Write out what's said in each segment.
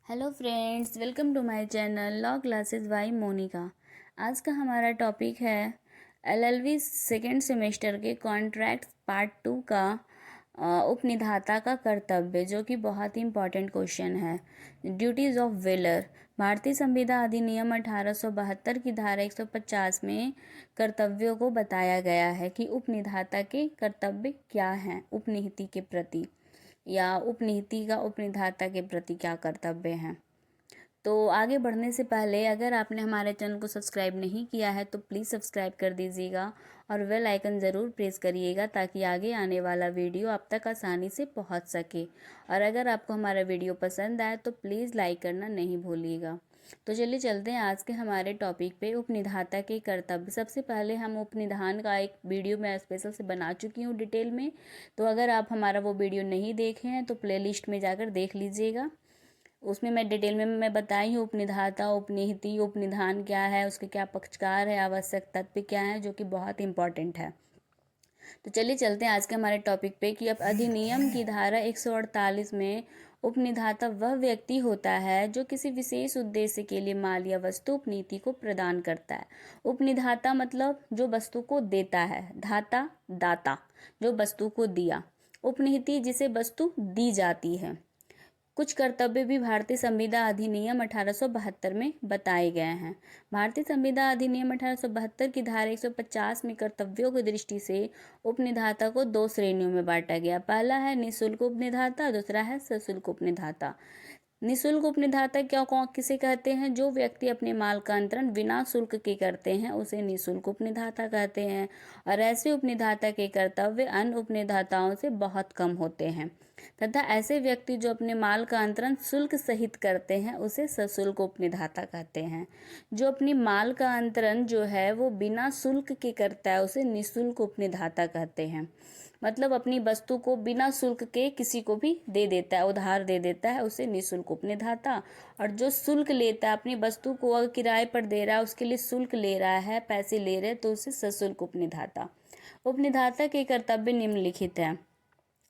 Hello friends, welcome to my channel law classes by Monika. आज का हमारा टॉपिक है एलएलबी सेकेंड सेमेस्टर के कॉन्ट्रैक्ट पार्ट 2 का उपनिधाता का कर्तव्य, जो कि बहुत ही इंपॉर्टेंट क्वेश्चन है। Duties of bailor. भारतीय संविदा अधिनियम 1872 की धारा 150 में कर्तव्यों को बताया गया है कि उपनिधाता के कर्तव्य क्या हैं उपनिहिती के प्रति, या उपनिहिती का उपनिधाता के प्रति क्या कर्तव्य हैं। तो आगे बढ़ने से पहले अगर आपने हमारे चैनल को सब्सक्राइब नहीं किया है तो प्लीज़ सब्सक्राइब कर दीजिएगा और बेल आइकन ज़रूर प्रेस करिएगा ताकि आगे आने वाला वीडियो आप तक आसानी से पहुंच सके। और अगर आपको हमारा वीडियो पसंद आए तो प्लीज़ लाइक करना नहीं भूलिएगा। तो चलिए चलते हैं आज के हमारे टॉपिक पे, उपनिधाता के कर्तव्य। सबसे पहले हम उपनिधान का एक वीडियो मैं स्पेशल से बना चुकी हूँ डिटेल में, तो अगर आप हमारा वो वीडियो नहीं देखे हैं तो प्लेलिस्ट में जाकर देख लीजिएगा। उसमें मैं डिटेल में मैं बताई हूँ उपनिधाता, उपनिहिती, उपनिधान क्या है, उसके क्या पक्षकार है, आवश्यक तत्व क्या है, जो कि बहुत इंपॉर्टेंट है। तो चलिए चलते हैं आज के हमारे टॉपिक पे कि अब अधिनियम की धारा 148 में उपनिधाता वह व्यक्ति होता है जो किसी विशेष उद्देश्य के लिए माल या वस्तु उपनीति को प्रदान करता है। उपनिधाता मतलब जो वस्तु को देता है, धाता दाता, जो वस्तु को दिया, उपनिहिती जिसे वस्तु दी जाती है। कुछ कर्तव्य भी भारतीय संविदा अधिनियम 1872 में बताए गए हैं। भारतीय संविदा अधिनियम 1872 की धारा 150 में कर्तव्यों की दृष्टि से उपनिधाता को दो श्रेणियों में बांटा गया। पहला है निःशुल्क उपनिधाता, दूसरा है सशुल्क उपनिधाता। निःशुल्क उपनिधाता क्या कौन किसे कहते हैं? जो व्यक्ति अपने माल का अंतरण बिना शुल्क के करते हैं उसे निःशुल्क उपनिधाता कहते हैं, और ऐसे उपनिधाता के कर्तव्य अन्य उपनिधाताओं से बहुत कम होते हैं। तथा ऐसे व्यक्ति जो अपने माल का अंतरण शुल्क सहित करते हैं उसे सशुल्क उपनिधाता कहते हैं। जो अपनी माल का अंतरण जो है वो बिना शुल्क के करता है उसे निःशुल्क उपनिधाता कहते हैं। मतलब अपनी वस्तु को बिना शुल्क के किसी को भी दे देता है, उधार दे देता है, उसे निःशुल्क उपनिधाता। और जो शुल्क लेता है, अपनी वस्तु को अगर किराए पर दे रहा है, उसके लिए शुल्क ले रहा है, पैसे ले रहे हैं, तो उसे सशुल्क उपनिधाता। उपनिधाता के कर्तव्य निम्नलिखित है।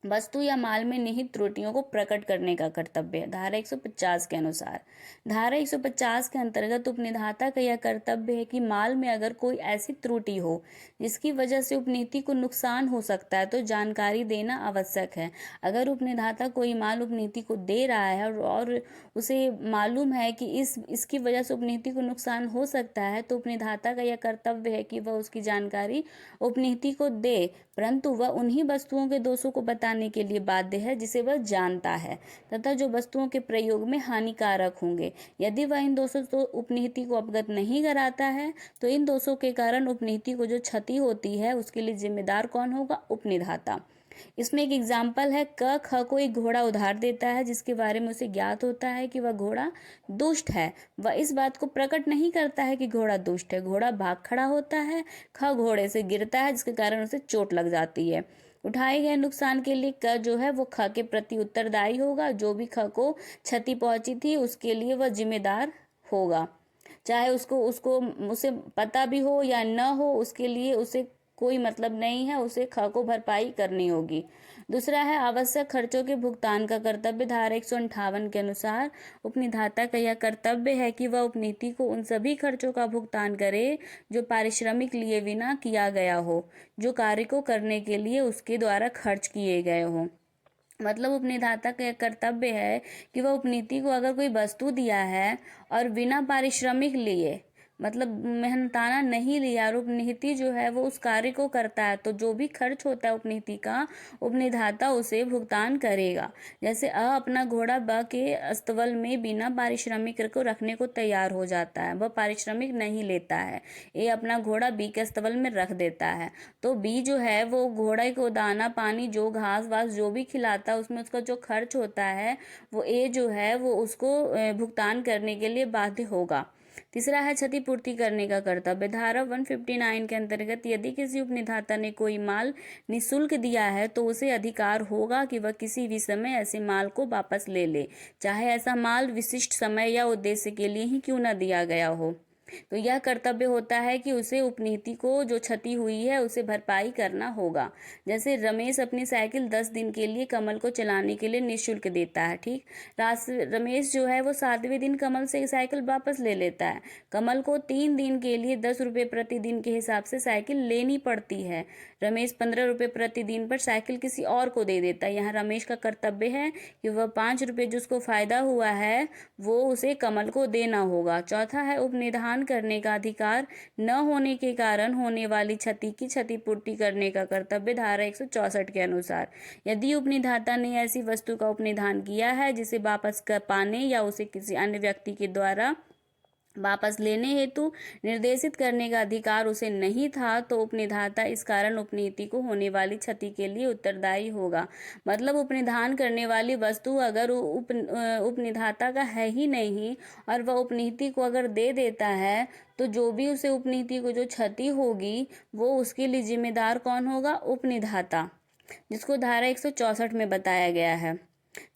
वस्तु या माल में निहित त्रुटियों को प्रकट करने का कर्तव्य, धारा 150 के अनुसार। धारा 150 के अंतर्गत उपनिधाता का यह कर्तव्य है कि माल में अगर कोई ऐसी त्रुटि हो जिसकी वजह से उपनीति को नुकसान हो सकता है तो जानकारी देना आवश्यक है। अगर उपनिधाता कोई माल उपनीति को दे रहा है और उसे मालूम है कि इसकी वजह से उपनीति को नुकसान हो सकता है, तो उपनिधाता का यह कर्तव्य है कि वह उसकी जानकारी उपनीति को दे, परंतु वह उन्हीं वस्तुओं के दोषों को बताने के लिए बाध्य है जिसे वह जानता है तथा जो वस्तुओं के प्रयोग में हानिकारक होंगे। यदि वह इन दोषों से उपनीति को अवगत नहीं कराता है तो इन दोषों के कारण उपनीति को जो क्षति होती है उसके लिए जिम्मेदार कौन होगा? उपनिधाता। इसमें एक एग्जाम्पल है, क ख को एक घोड़ा उधार देता है जिसके बारे में उसे ज्ञात होता है कि वह घोड़ा दुष्ट है। वह इस बात को प्रकट नहीं करता है कि घोड़ा दुष्ट है। घोड़ा भाग खड़ा होता है, ख घोड़े से गिरता है जिसके कारण उसे चोट लग जाती है। उठाए गए नुकसान के लिए क जो है वो ख के प्रति उत्तरदायी होगा। जो भी ख को क्षति पहुंची थी उसके लिए वह जिम्मेदार होगा, चाहे उसको उसको उसे पता भी हो या न हो, उसके लिए उसे कोई मतलब नहीं है, उसे ख को भरपाई करनी होगी। दूसरा है आवश्यक खर्चों के भुगतान का कर्तव्य। धारा 158 के अनुसार उपनिधाता का यह कर्तव्य है कि वह उपनीति को उन सभी खर्चों का भुगतान करे जो पारिश्रमिक लिए बिना किया गया हो, जो कार्य को करने के लिए उसके द्वारा खर्च किए गए हों। मतलब उपनिधाता का कर्तव्य है कि वह उपनीति को अगर कोई वस्तु दिया है और बिना पारिश्रमिक लिए, मतलब मेहनताना नहीं लिया, और उपनीति जो है वो उस कार्य को करता है, तो जो भी खर्च होता है उपनीति का, उपनिधाता उसे भुगतान करेगा। जैसे अपना घोड़ा ब के अस्तबल में बिना पारिश्रमिक को रखने को तैयार हो जाता है, वह पारिश्रमिक नहीं लेता है, ये अपना घोड़ा बी के अस्तबल में रख देता है। तो बी जो है वो घोड़े को दाना पानी जो घास वास जो भी खिलाता है उसमें उसका जो खर्च होता है वो ए जो है वो उसको भुगतान करने के लिए बाध्य होगा। तीसरा है क्षतिपूर्ति करने का कर्तव्य। धारा 159 के अंतर्गत यदि किसी उपनिधाता ने कोई माल निःशुल्क दिया है तो उसे अधिकार होगा कि वह किसी भी समय ऐसे माल को वापस ले ले, चाहे ऐसा माल विशिष्ट समय या उद्देश्य के लिए ही क्यों न दिया गया हो। तो यह कर्तव्य होता है कि उसे उपनीति को जो क्षति हुई है उसे भरपाई करना होगा। जैसे रमेश अपनी साइकिल 10 दिन के लिए कमल को चलाने के लिए निःशुल्क देता है, ठीक। रमेश जो है वो 7वें दिन कमल से साइकिल वापस ले लेता है। कमल को 3 दिन के लिए 10 रुपये प्रतिदिन के हिसाब से साइकिल लेनी पड़ती है। रमेश 15 रुपये प्रतिदिन पर साइकिल किसी और को दे देता है। यहाँ रमेश का कर्तव्य है कि वह 5 रुपये जिसको फायदा हुआ है वो उसे कमल को देना होगा। चौथा है उपनिधान करने का अधिकार न होने के कारण होने वाली क्षति की क्षतिपूर्ति करने का कर्तव्य धारा 164 के अनुसार। यदि उपनिधाता ने ऐसी वस्तु का उपनिधान किया है जिसे वापस कर पाने या उसे किसी अन्य व्यक्ति के द्वारा वापस लेने हेतु निर्देशित करने का अधिकार उसे नहीं था, तो उपनिधाता इस कारण उपनीति को होने वाली क्षति के लिए उत्तरदायी होगा। मतलब उपनिधान करने वाली वस्तु अगर उपनिधाता का है ही नहीं और वह उपनीति को अगर दे देता है, तो जो भी उसे उपनीति को जो क्षति होगी वो उसके लिए जिम्मेदार कौन होगा? उपनिधाता, जिसको धारा 164 में बताया गया है।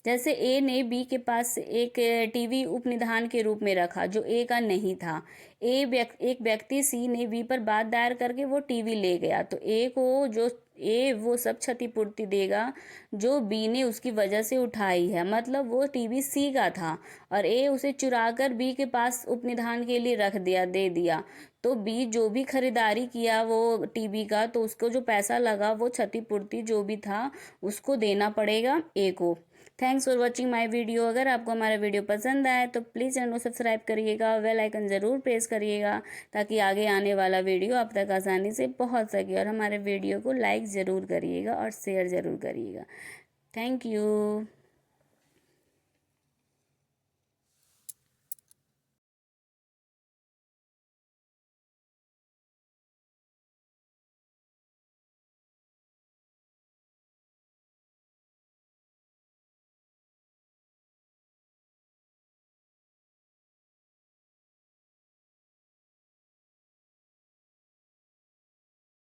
जैसे ए ने बी के पास एक टीवी उपनिधान के रूप में रखा जो ए का नहीं था। एक व्यक्ति सी ने बी पर बात दायर करके वो टीवी ले गया, तो ए वो सब क्षतिपूर्ति देगा जो बी ने उसकी वजह से उठाई है। मतलब वो टीवी सी का था और ए उसे चुरा कर बी के पास उपनिधान के लिए दे दिया, तो बी जो भी खरीदारी किया वो टीवी का, तो उसको जो पैसा लगा वो क्षतिपूर्ति जो भी था उसको देना पड़ेगा ए को। Thanks for watching my video. अगर आपको हमारा वीडियो पसंद आए तो प्लीज़ चैनल को सब्सक्राइब करिएगा, बेल आइकन ज़रूर प्रेस करिएगा ताकि आगे आने वाला वीडियो आप तक आसानी से पहुंच सके। और हमारे वीडियो को लाइक ज़रूर करिएगा और शेयर ज़रूर करिएगा। Thank you.